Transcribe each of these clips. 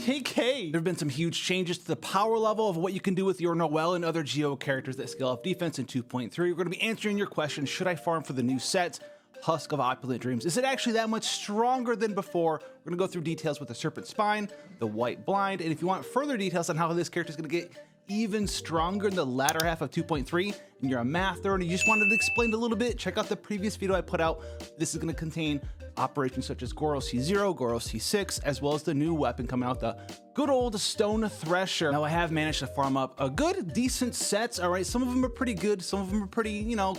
58k. There have been some huge changes to the power level of what you can do with your Noelle and other Geo characters that scale up defense in 2.3. We're going to be answering your question, should I farm for the new sets? Husk of Opulent Dreams. Is it actually that much stronger than before? We're gonna go through details with the Serpent Spine, the White Blind, and if you want further details on how this character is gonna get even stronger in the latter half of 2.3, and you're a math nerd and you just wanted it explained a little bit, check out the previous video I put out. This is gonna contain operations such as Goro C0, Goro C6, as well as the new weapon coming out, the good old Stone Thresher. Now I have managed to farm up a good, decent sets, all right? Some of them are pretty good, some of them are pretty, you know,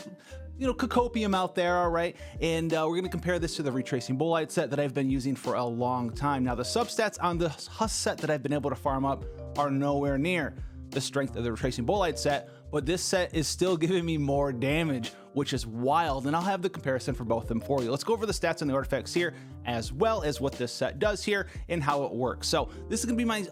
cocopium out there, all right? And we're gonna compare this to the Retracing Bolide set that I've been using for a long time. Now the substats on the Husk set that I've been able to farm up are nowhere near the strength of the Retracing Bolide set, but this set is still giving me more damage, which is wild, and I'll have the comparison for both of them for you. Let's go over the stats on the artifacts here, as well as what this set does here and how it works. So this is gonna be my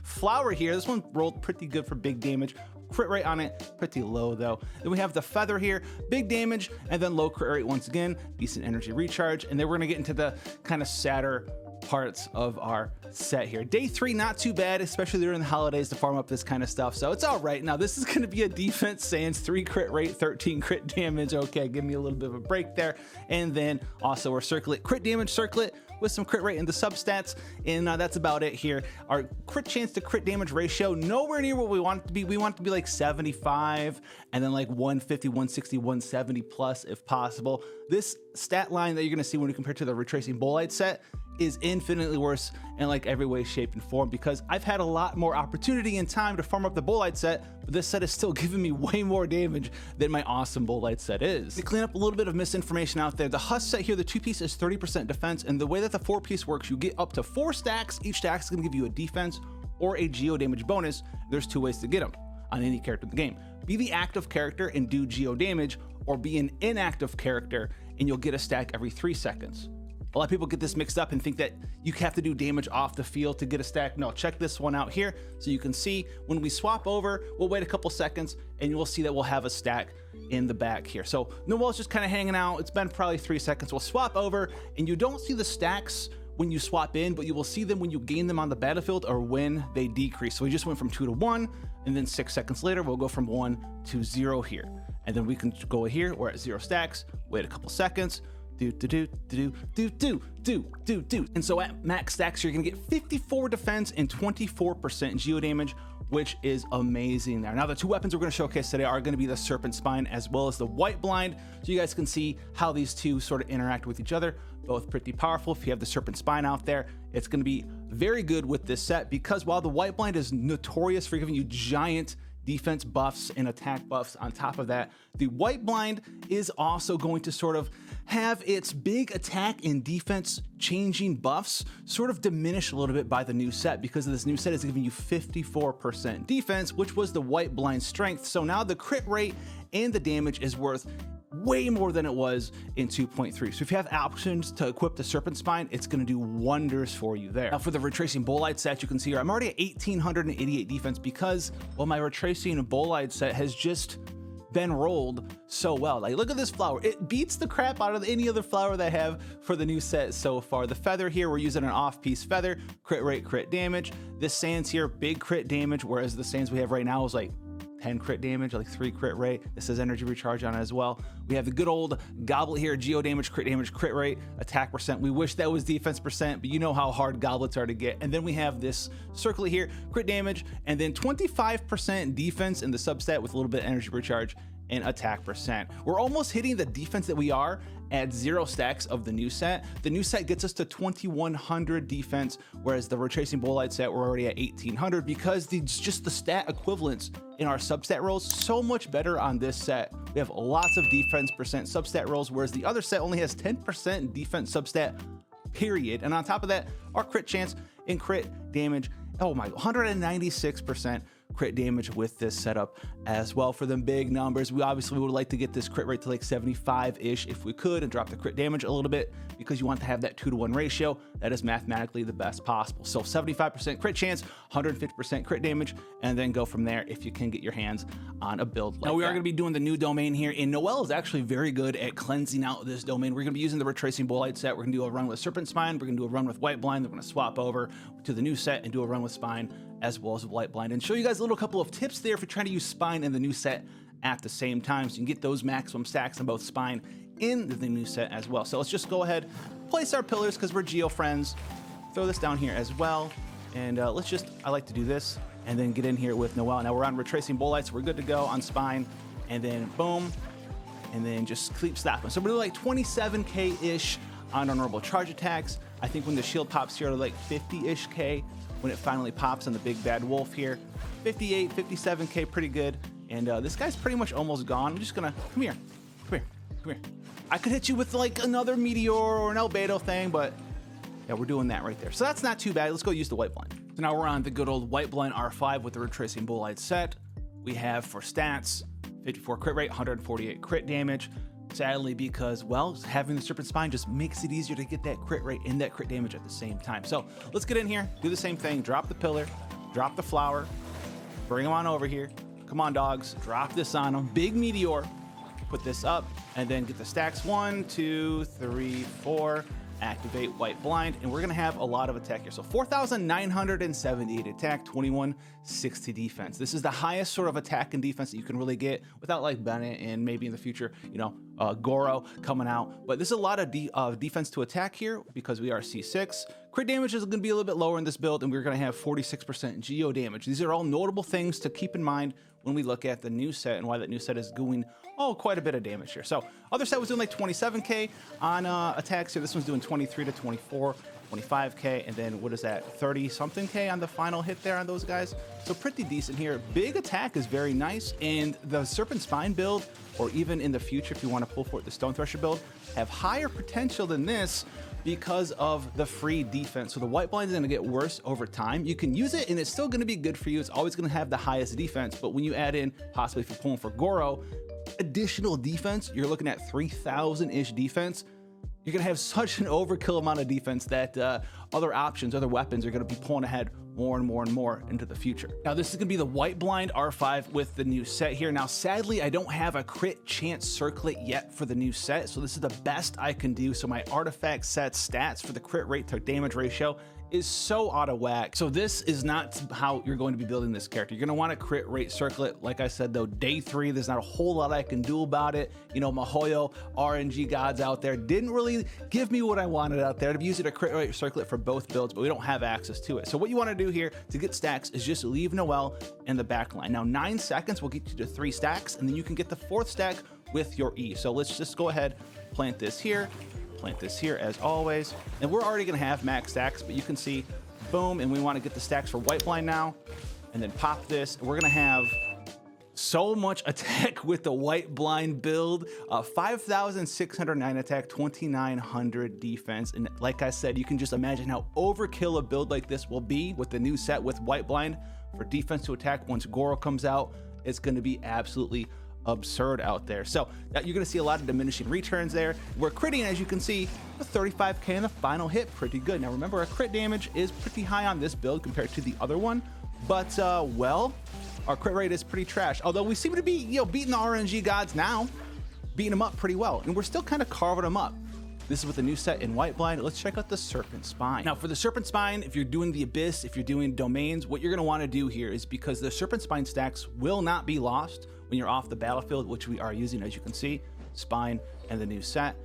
flower here. This one rolled pretty good for big damage. Crit rate on it, pretty low though. Then we have the feather here, big damage, and then low crit rate once again, decent energy recharge. And then we're gonna get into the kind of sadder parts of our set here. Day 3, not too bad, especially during the holidays to farm up this kind of stuff. So it's all right. Now this is gonna be a defense sans 3 crit rate, 13 crit damage. Okay, give me a little bit of a break there. And then also our circlet, crit damage circlet with some crit rate in the substats, and that's about it here. Our crit chance to crit damage ratio, nowhere near what we want it to be. We want it to be like 75, and then like 150, 160, 170 plus if possible. This stat line that you're gonna see when you compare to the Retracing Bolide set is infinitely worse in like every way, shape, and form, because I've had a lot more opportunity and time to farm up the Bolide set, but this set is still giving me way more damage than my awesome Bolide set is. To clean up a little bit of misinformation out there, the Husk set here, the 2-piece is 30% defense, and the way that the 4-piece works, you get up to 4 stacks. Each stack is gonna give you a defense or a geo damage bonus. There's 2 ways to get them on any character in the game. Be the active character and do geo damage, or be an inactive character and you'll get a stack every 3 seconds. A lot of people get this mixed up and think that you have to do damage off the field to get a stack. No, check this one out here. So you can see when we swap over, we'll wait a couple seconds and you'll see that we'll have a stack in the back here. So Noelle's just kind of hanging out. It's been probably 3 seconds. We'll swap over and you don't see the stacks when you swap in, but you will see them when you gain them on the battlefield or when they decrease. So we just went from 2 to 1, and then 6 seconds later, we'll go from 1 to 0 here. And then we can go here, we're at 0 stacks, wait a couple seconds, and so at max stacks, you're gonna get 54 defense and 24% geo damage, which is amazing there. Now the 2 weapons we're gonna showcase today are gonna be the Serpent Spine as well as the White Blind, so you guys can see how these 2 sort of interact with each other. Both pretty powerful. If you have the Serpent Spine out there, it's gonna be very good with this set, because while the White Blind is notorious for giving you giant defense buffs and attack buffs on top of that, the White Blind is also going to sort of have its big attack and defense changing buffs sort of diminish a little bit by the new set, because this new set is giving you 54% defense, which was the White Blind strength. So now the crit rate and the damage is worth way more than it was in 2.3. So if you have options to equip the Serpent Spine, it's gonna do wonders for you there. Now for the Retracing Bolide set, you can see here, I'm already at 1888 defense because, well, my Retracing Bolide set has just been rolled so well. Like, look at this flower. It beats the crap out of any other flower that I have for the new set so far. The feather here, we're using an off-piece feather, crit rate, crit damage. This sands here, big crit damage, whereas the sands we have right now is like 10 crit damage, like 3 crit rate. This has energy recharge on it as well. We have the good old goblet here, geo damage, crit rate, attack percent. We wish that was defense percent, but you know how hard goblets are to get. And then we have this circle here, crit damage, and then 25% defense in the substat with a little bit of energy recharge and attack percent. We're almost hitting the defense that we are at 0 stacks of the new set. The new set gets us to 2100 defense, whereas the Retracing Bolide set, we're already at 1800, because just the stat equivalents in our substat rolls so much better on this set. We have lots of defense percent substat rolls, whereas the other set only has 10% defense substat, period. And on top of that, our crit chance and crit damage, oh my, 196% crit damage with this setup as well. For them big numbers, we obviously would like to get this crit rate to like 75-ish if we could, and drop the crit damage a little bit, because you want to have that 2-to-1 ratio. That is mathematically the best possible. So 75% crit chance, 150% crit damage, and then go from there if you can get your hands on a build like that. Now we are going to be doing the new domain here, and Noelle is actually very good at cleansing out this domain. We're going to be using the Retracing Bolide set. We're going to do a run with Serpent Spine. We're going to do a run with White Blind. We're going to swap over to the new set and do a run with Spine as well as White Blind, and show you guys a little couple of tips there for trying to use Spine and the new set at the same time, so you can get those maximum stacks on both Spine in the new set as well. So let's just go ahead, place our pillars because we're Geo friends. Throw this down here as well, and I like to do this, and then get in here with Noelle. Now we're on Retracing Bolide, so we're good to go on Spine, and then boom, and then just keep slapping. So we're doing like 27k-ish on our normal charge attacks. I think when the shield pops here, like 50-ish k when it finally pops on the big bad wolf here. 58, 57k, pretty good. And this guy's pretty much almost gone. I'm just gonna, come here. I could hit you with like another meteor or an albedo thing, but yeah, we're doing that right there. So that's not too bad. Let's go use the White Blind. So now we're on the good old White Blind R5 with the Retracing Bolide set. We have for stats, 54 crit rate, 148 crit damage. Sadly, because, well, having the Serpent Spine just makes it easier to get that crit rate and that crit damage at the same time. So let's get in here, do the same thing, drop the pillar, drop the flower, bring them on over here. Come on, dogs, drop this on them. Big meteor, put this up, and then get the stacks. 1, 2, 3, 4. Activate White Blind, and we're gonna have a lot of attack here. So 4,978 attack, 2160 defense. This is the highest sort of attack and defense that you can really get without like Bennett and maybe in the future, you know, Goro coming out. But there's a lot of defense to attack here because we are C6. Crit damage is gonna be a little bit lower in this build, and we're gonna have 46% geo damage. These are all notable things to keep in mind when we look at the new set and why that new set is doing quite a bit of damage here. So other set was doing like 27k on attacks here. This one's doing 23 to 24, 25k, and then what is that, 30 something k on the final hit there on those guys. So pretty decent here. Big attack is very nice, and the Serpent Spine build, or even in the future if you want to pull for the Stone Thresher build, have higher potential than this because of the free defense. So the White Blind is going to get worse over time. You can use it and it's still going to be good for you. It's always going to have the highest defense, but when you add in, possibly if you're pulling for Goro, additional defense, you're looking at 3,000-ish defense. You're gonna have such an overkill amount of defense that other options, other weapons are gonna be pulling ahead more and more and more into the future. Now this is gonna be the White Blind R5 with the new set here. Now sadly, I don't have a crit chance circlet yet for the new set, so this is the best I can do. So my artifact set stats for the crit rate to damage ratio is so out of whack. So this is not how you're going to be building this character. You're gonna want a crit rate circlet. Like I said though, day 3, there's not a whole lot I can do about it. You know, Mahoyo RNG gods out there didn't really give me what I wanted out there to be using a crit rate circlet for both builds, but we don't have access to it. So what you wanna do here to get stacks is just leave Noelle in the back line. Now 9 seconds will get you to 3 stacks, and then you can get the 4th stack with your E. So let's just go ahead, plant this here as always, and we're already gonna have max stacks, but you can see, boom, and we want to get the stacks for White Blind now, and then pop this. We're gonna have so much attack with the White Blind build, 5,609 attack, 2,900 defense, and like I said, you can just imagine how overkill a build like this will be with the new set with White Blind for defense to attack. Once Goro comes out, it's going to be absolutely absurd out there. So you're going to see a lot of diminishing returns there. We're critting, as you can see, a 35k in the final hit, pretty good. Now remember, our crit damage is pretty high on this build compared to the other one, but well, our crit rate is pretty trash. Although we seem to be, you know, beating the RNG gods now, beating them up pretty well, and we're still kind of carving them up. This is with the new set in White Blind. Let's check out the Serpent Spine. Now for the Serpent Spine, if you're doing the Abyss, if you're doing domains, what you're gonna wanna do here is, because the Serpent Spine stacks will not be lost when you're off the battlefield, which we are using, as you can see, Spine and the new set,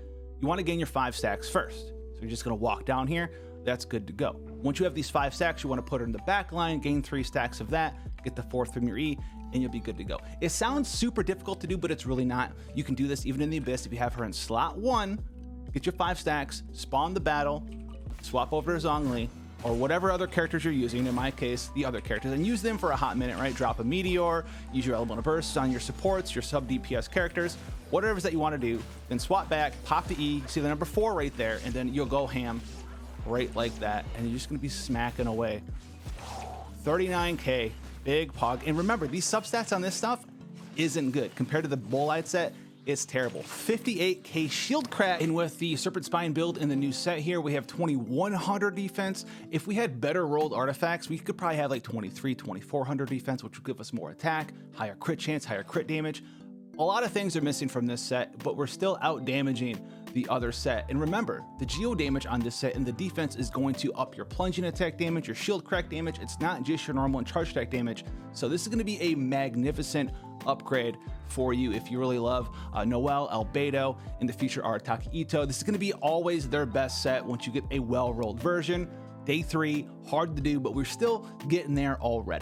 you wanna gain your 5 stacks first. So you're just gonna walk down here, that's good to go. Once you have these 5 stacks, you wanna put it in the back line, gain 3 stacks of that, get the 4th from your E, and you'll be good to go. It sounds super difficult to do, but it's really not. You can do this even in the Abyss if you have her in slot 1, get your 5 stacks, spawn the battle, swap over to Zhongli, or whatever other characters you're using, in my case, the other characters, and use them for a hot minute, right? Drop a meteor, use your elemental bursts on your supports, your sub DPS characters, whatever it is that you want to do, then swap back, pop the E, see the number 4 right there, and then you'll go ham right like that, and you're just going to be smacking away. 39k Big pog. And remember, these substats on this stuff isn't good. Compared to the Bolide set, it's terrible. 58k shield crack. And with the Serpent Spine build in the new set here, we have 2100 defense. If we had better rolled artifacts, we could probably have like 2400 defense, which would give us more attack, higher crit chance, higher crit damage. A lot of things are missing from this set, but we're still out damaging the other set. And remember, the geo damage on this set and the defense is going to up your plunging attack damage, your shield crack damage. It's not just your normal and charge attack damage. So this is going to be a magnificent upgrade for you if you really love Noelle, Albedo, in the future Arataki Ito. This is going to be always their best set once you get a well-rolled version. Day 3, hard to do, but we're still getting there already.